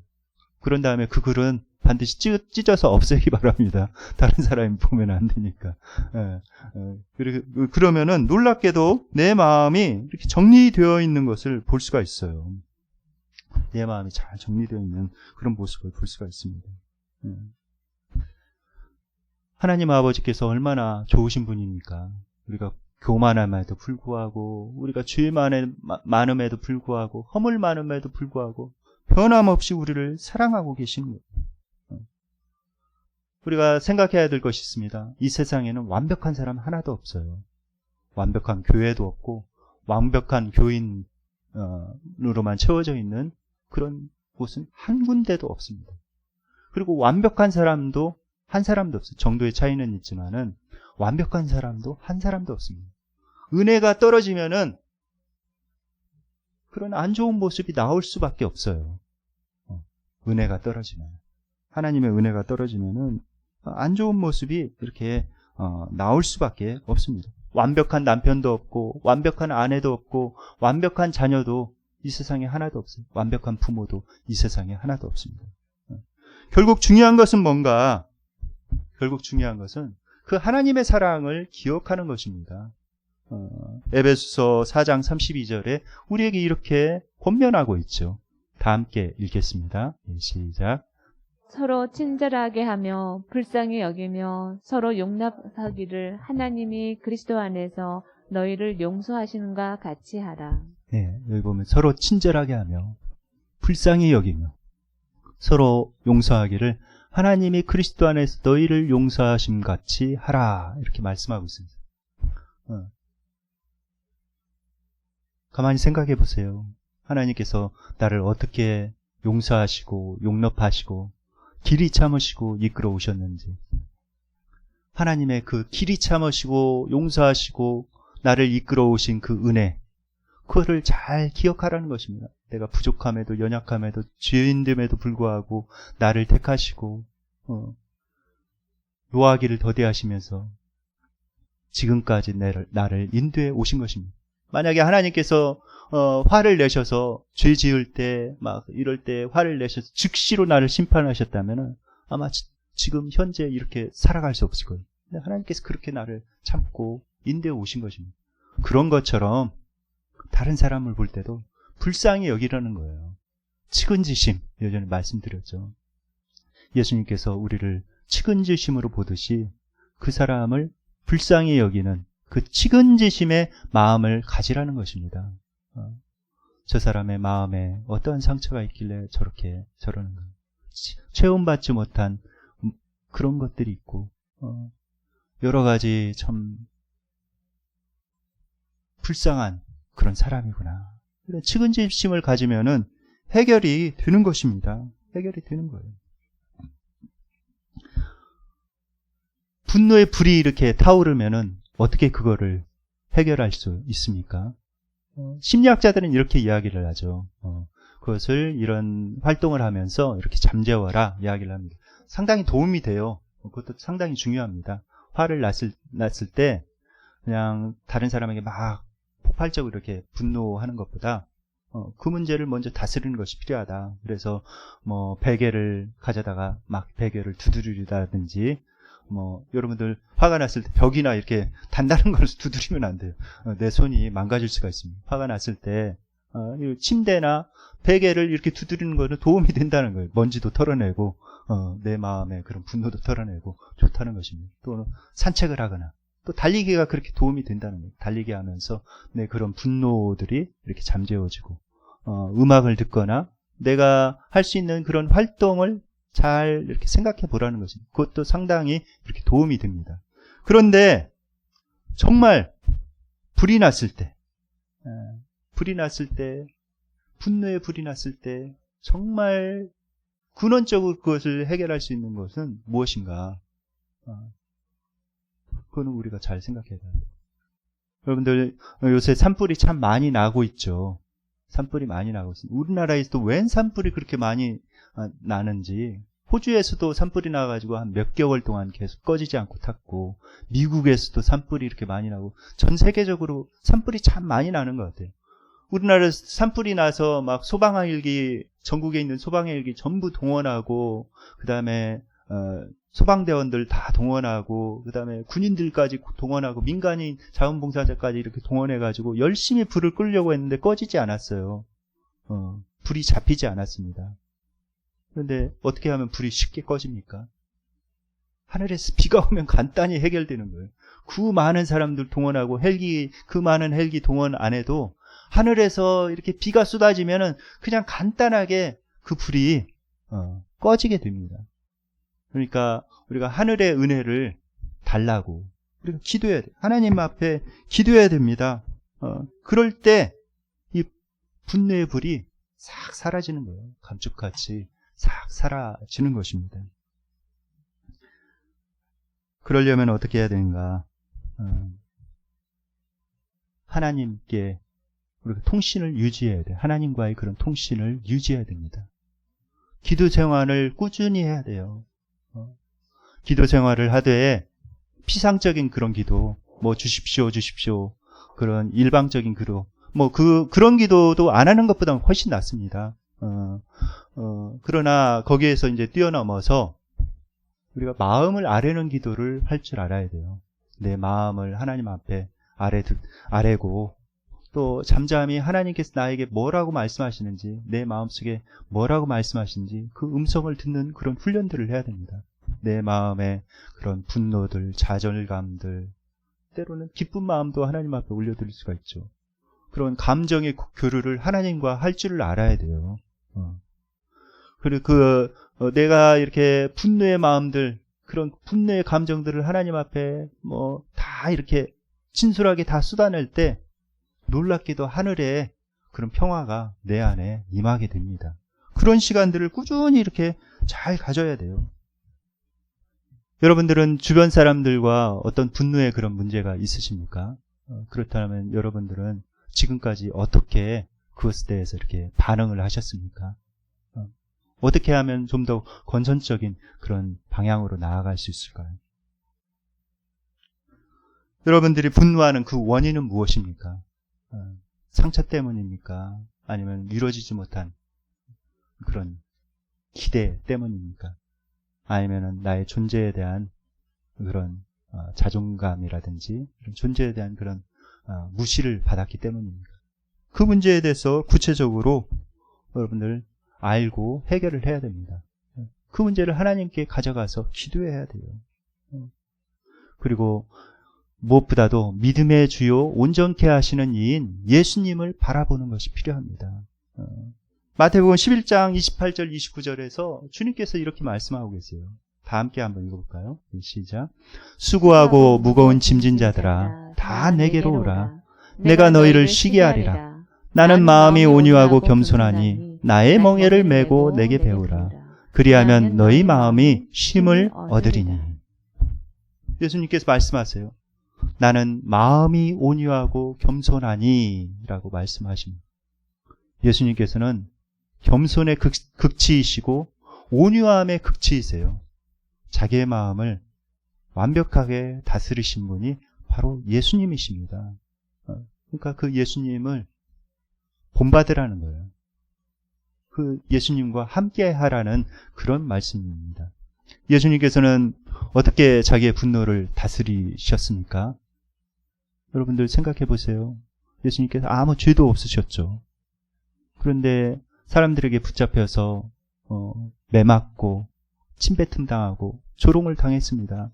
그런 다음에 그 글은 반드시 찢어서 없애기 바랍니다. 다른 사람이 보면 안 되니까. 그러면은 놀랍게도 내 마음이 이렇게 정리되어 있는 것을 볼 수가 있어요. 내 마음이 잘 정리되어 있는 그런 모습을 볼 수가 있습니다. 하나님 아버지께서 얼마나 좋으신 분입니까? 우리가 교만함에도 불구하고 우리가 죄 많음에도 불구하고 허물 많음에도 불구하고 변함없이 우리를 사랑하고 계시는 거예요. 우리가 생각해야 될 것이 있습니다. 이 세상에는 완벽한 사람 하나도 없어요. 완벽한 교회도 없고 완벽한 교인으로만 채워져 있는 그런 곳은 한 군데도 없습니다. 그리고 완벽한 사람도 한 사람도 없어요. 정도의 차이는 있지만은 완벽한 사람도 한 사람도 없습니다. 은혜가 떨어지면은 그런 안 좋은 모습이 나올 수밖에 없어요. 은혜가 떨어지면 하나님의 은혜가 떨어지면은 안 좋은 모습이 이렇게 나올 수밖에 없습니다. 완벽한 남편도 없고 완벽한 아내도 없고 완벽한 자녀도 이 세상에 하나도 없어요. 완벽한 부모도 이 세상에 하나도 없습니다. 결국 중요한 것은 뭔가? 결국 중요한 것은 그 하나님의 사랑을 기억하는 것입니다. 에베소서 4장 32절에 우리에게 이렇게 권면하고 있죠. 다 함께 읽겠습니다. 시작. 서로 친절하게 하며 불쌍히 여기며 서로 용납하기를 하나님이 그리스도 안에서 너희를 용서하시는가 같이 하라. 네, 여기 보면 서로 친절하게 하며 불쌍히 여기며 서로 용서하기를 하나님이 그리스도 안에서 너희를 용서하심 같이 하라. 이렇게 말씀하고 있습니다. 가만히 생각해 보세요. 하나님께서 나를 어떻게 용서하시고 용납하시고 길이 참으시고 이끌어 오셨는지, 하나님의 그 길이 참으시고 용서하시고 나를 이끌어 오신 그 은혜, 그거를 잘 기억하라는 것입니다. 내가 부족함에도 연약함에도 죄인됨에도 불구하고 나를 택하시고 노하기를 더디하시면서 지금까지 나를 인도해 오신 것입니다. 만약에 하나님께서 화를 내셔서 죄 지을 때 막 이럴 때 화를 내셔서 즉시로 나를 심판하셨다면 아마 지금 현재 이렇게 살아갈 수 없을 거예요. 근데 하나님께서 그렇게 나를 참고 인도해 오신 것입니다. 그런 것처럼 다른 사람을 볼 때도 불쌍히 여기라는 거예요. 측은지심, 예전에 말씀드렸죠. 예수님께서 우리를 측은지심으로 보듯이 그 사람을 불쌍히 여기는 그 측은지심의 마음을 가지라는 것입니다. 저 사람의 마음에 어떠한 상처가 있길래 저렇게 저러는가. 체험받지 못한 그런 것들이 있고 여러 가지 참 불쌍한 그런 사람이구나. 이런 측은지심을 가지면은 해결이 되는 것입니다. 해결이 되는 거예요. 분노의 불이 이렇게 타오르면은 어떻게 그거를 해결할 수 있습니까? 심리학자들은 이렇게 이야기를 하죠. 그것을 이런 활동을 하면서 이렇게 잠재워라 이야기를 합니다. 상당히 도움이 돼요. 그것도 상당히 중요합니다. 화를 났을 때 그냥 다른 사람에게 막 폭발적으로 이렇게 분노하는 것보다 그 문제를 먼저 다스리는 것이 필요하다. 그래서 뭐 베개를 가져다가 막 베개를 두드리다든지 여러분들 화가 났을 때 벽이나 이렇게 단단한 걸 두드리면 안 돼요. 내 손이 망가질 수가 있습니다. 화가 났을 때 침대나 베개를 이렇게 두드리는 거는 도움이 된다는 거예요. 먼지도 털어내고 내 마음의 그런 분노도 털어내고 좋다는 것입니다. 또 산책을 하거나 또 달리기가 그렇게 도움이 된다는 거예요. 달리기 하면서 내 그런 분노들이 이렇게 잠재워지고 음악을 듣거나 내가 할 수 있는 그런 활동을 잘 이렇게 생각해 보라는 것입니다. 그것도 상당히 이렇게 도움이 됩니다. 그런데 정말 불이 났을 때, 분노의 불이 났을 때 정말 근원적으로 그것을 해결할 수 있는 것은 무엇인가? 그거는 우리가 잘 생각해야 돼요. 여러분들 요새 산불이 참 많이 나고 있죠. 산불이 많이 나고 있습니다. 우리나라에서도 웬 산불이 그렇게 많이 나는지, 호주에서도 산불이 나가지고 한 몇 개월 동안 계속 꺼지지 않고 탔고, 미국에서도 산불이 이렇게 많이 나고, 전 세계적으로 산불이 참 많이 나는 것 같아요. 우리나라에서 산불이 나서 막 소방헬기, 전국에 있는 소방헬기 전부 동원하고, 그 다음에 소방대원들 다 동원하고, 그 다음에 군인들까지 동원하고, 민간인 자원봉사자까지 이렇게 동원해가지고 열심히 불을 끄려고 했는데 꺼지지 않았어요. 불이 잡히지 않았습니다. 그런데 어떻게 하면 불이 쉽게 꺼집니까? 하늘에서 비가 오면 간단히 해결되는 거예요. 그 많은 사람들 동원하고 그 많은 헬기 동원 안 해도 하늘에서 이렇게 비가 쏟아지면은 그냥 간단하게 그 불이 꺼지게 됩니다. 그러니까 우리가 하늘의 은혜를 달라고 우리가 기도해야 돼요. 하나님 앞에 기도해야 됩니다. 그럴 때 이 분노의 불이 싹 사라지는 거예요. 감쪽같이 싹 사라지는 것입니다. 그러려면 어떻게 해야 되는가? 하나님께 우리가 통신을 유지해야 돼요. 하나님과의 그런 통신을 유지해야 됩니다. 기도 생활을 꾸준히 해야 돼요. 기도 생활을 하되 피상적인 그런 기도, 뭐 주십시오 그런 일방적인 기도, 뭐 그런 기도도 안 하는 것보다 훨씬 낫습니다. 그러나 거기에서 이제 뛰어넘어서 우리가 마음을 아뢰는 기도를 할 줄 알아야 돼요. 내 마음을 하나님 앞에 아뢰고, 또 잠잠히 하나님께서 나에게 뭐라고 말씀하시는지, 내 마음속에 뭐라고 말씀하시는지 그 음성을 듣는 그런 훈련들을 해야 됩니다. 내 마음에 그런 분노들, 좌절감들, 때로는 기쁜 마음도 하나님 앞에 올려드릴 수가 있죠. 그런 감정의 교류를 하나님과 할 줄을 알아야 돼요. 그리고 내가 이렇게 분노의 마음들, 그런 분노의 감정들을 하나님 앞에 다 이렇게 진솔하게 다 쏟아낼 때 놀랍게도 하늘에 그런 평화가 내 안에 임하게 됩니다. 그런 시간들을 꾸준히 이렇게 잘 가져야 돼요. 여러분들은 주변 사람들과 어떤 분노의 그런 문제가 있으십니까? 그렇다면 여러분들은 지금까지 어떻게 그것에 대해서 이렇게 반응을 하셨습니까? 어떻게 하면 좀 더 건전적인 그런 방향으로 나아갈 수 있을까요? 여러분들이 분노하는 그 원인은 무엇입니까? 상처 때문입니까? 아니면 이루어지지 못한 그런 기대 때문입니까? 아니면 나의 존재에 대한 그런 자존감이라든지 존재에 대한 그런 무시를 받았기 때문입니까? 그 문제에 대해서 구체적으로 여러분들 알고 해결을 해야 됩니다. 그 문제를 하나님께 가져가서 기도해야 돼요. 그리고 무엇보다도 믿음의 주요 온전케 하시는 이인 예수님을 바라보는 것이 필요합니다. 마태복음 11장 28절 29절에서 주님께서 이렇게 말씀하고 계세요. 다 함께 한번 읽어볼까요? 시작. 수고하고 무거운 짐진 자들아 다 내게로 오라. 내가 너희를 쉬게 하리라. 나는 마음이 온유하고 겸손하니 나의 멍에를 메고 내게 배우라. 그리하면 너희 마음이 쉼을 얻으리니. 예수님께서 말씀하세요. 나는 마음이 온유하고 겸손하니 라고 말씀하십니다. 예수님께서는 겸손의 극치이시고 온유함의 극치이세요. 자기의 마음을 완벽하게 다스리신 분이 바로 예수님이십니다. 그러니까 그 예수님을 본받으라는 거예요. 그 예수님과 함께 하라는 그런 말씀입니다. 예수님께서는 어떻게 자기의 분노를 다스리셨습니까? 여러분들 생각해 보세요. 예수님께서 아무 죄도 없으셨죠. 그런데 사람들에게 붙잡혀서 매맞고 침뱉음 당하고 조롱을 당했습니다.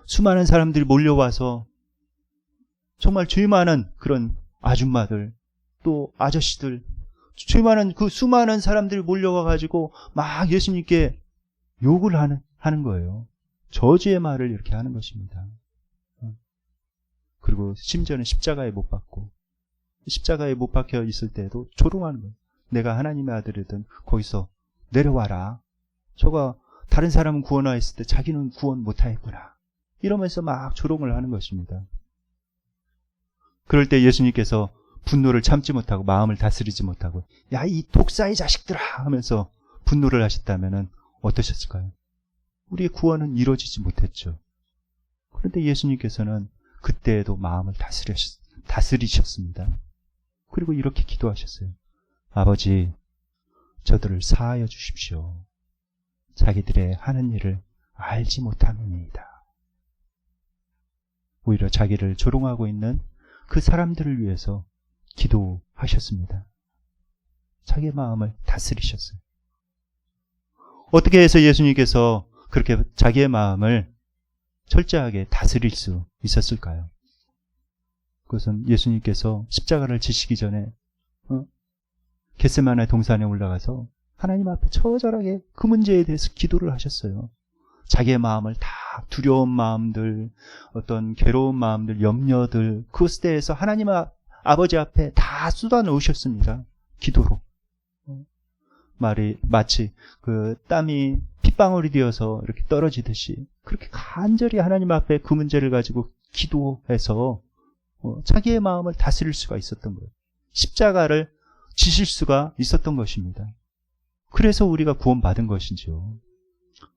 수많은 사람들이 몰려와서 정말 죄 많은 그런 아줌마들 또 아저씨들 죄 많은 그 수많은 사람들이 몰려와가지고 막 예수님께 욕을 하는 거예요. 저주의 말을 이렇게 하는 것입니다. 그리고 심지어는 십자가에 못 박고 십자가에 못 박혀 있을 때도 조롱하는 거예요. 내가 하나님의 아들이든 거기서 내려와라. 저가 다른 사람은 구원하였을 때 자기는 구원 못하였구나. 이러면서 막 조롱을 하는 것입니다. 그럴 때 예수님께서 분노를 참지 못하고 마음을 다스리지 못하고 야, 이 독사의 자식들아 하면서 분노를 하셨다면 어떠셨을까요? 우리의 구원은 이루어지지 못했죠. 그런데 예수님께서는 그때에도 마음을 다스리셨습니다. 그리고 이렇게 기도하셨어요. 아버지, 저들을 사하여 주십시오. 자기들의 하는 일을 알지 못함이니이다. 오히려 자기를 조롱하고 있는 그 사람들을 위해서 기도하셨습니다. 자기의 마음을 다스리셨어요. 어떻게 해서 예수님께서 그렇게 자기의 마음을 철저하게 다스릴 수 있었을까요? 그것은 예수님께서 십자가를 지시기 전에 겟세마네 동산에 올라가서 하나님 앞에 처절하게 그 문제에 대해서 기도를 하셨어요. 자기의 마음을 다 두려운 마음들, 어떤 괴로운 마음들, 염려들 그것에 대해서 하나님 아버지 앞에 다 쏟아 놓으셨습니다. 기도로. 마치 그 땀이 핏방울이 되어서 이렇게 떨어지듯이 그렇게 간절히 하나님 앞에 그 문제를 가지고 기도해서 자기의 마음을 다스릴 수가 있었던 거예요. 십자가를 지실 수가 있었던 것입니다. 그래서 우리가 구원받은 것이죠.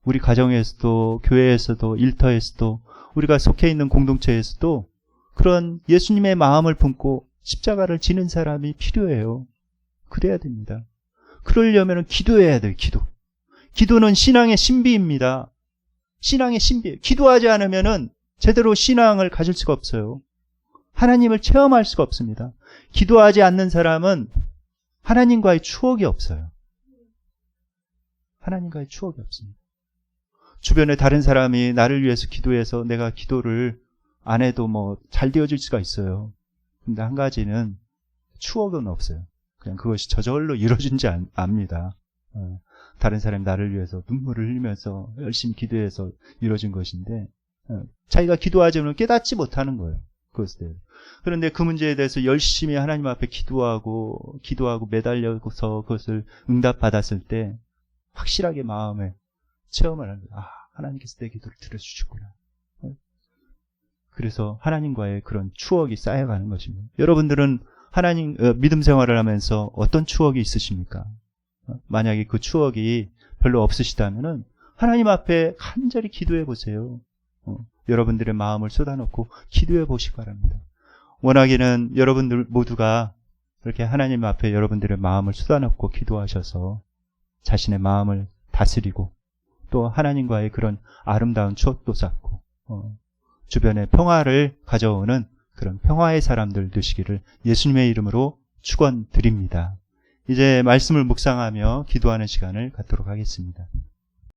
우리 가정에서도 교회에서도 일터에서도 우리가 속해 있는 공동체에서도 그런 예수님의 마음을 품고 십자가를 지는 사람이 필요해요. 그래야 됩니다. 그러려면 기도해야 돼요. 기도는 신앙의 신비입니다. 신앙의 신비예요. 기도하지 않으면 제대로 신앙을 가질 수가 없어요. 하나님을 체험할 수가 없습니다. 기도하지 않는 사람은 하나님과의 추억이 없어요. 하나님과의 추억이 없습니다. 주변에 다른 사람이 나를 위해서 기도해서 내가 기도를 안 해도 뭐 잘 되어질 수가 있어요. 근데 한 가지는 추억은 없어요. 그냥 그것이 저절로 이루어진지 압니다. 다른 사람이 나를 위해서 눈물을 흘리면서 열심히 기도해서 이루어진 것인데 자기가 기도하지 않으면 깨닫지 못하는 거예요. 그것에. 그런데 그 문제에 대해서 열심히 하나님 앞에 기도하고 매달려서 그것을 응답받았을 때 확실하게 마음에 체험을 하는 거예요. 아, 하나님께서 내 기도를 들어주셨구나. 그래서 하나님과의 그런 추억이 쌓여가는 것입니다. 여러분들은 하나님 믿음 생활을 하면서 어떤 추억이 있으십니까? 만약에 그 추억이 별로 없으시다면은 하나님 앞에 간절히 기도해 보세요. 여러분들의 마음을 쏟아놓고 기도해 보시기 바랍니다. 원하기는 여러분들 모두가 이렇게 하나님 앞에 여러분들의 마음을 쏟아놓고 기도하셔서 자신의 마음을 다스리고 또 하나님과의 그런 아름다운 추억도 쌓고 주변에 평화를 가져오는 그런 평화의 사람들 되시기를 예수님의 이름으로 축원드립니다. 이제 말씀을 묵상하며 기도하는 시간을 갖도록 하겠습니다.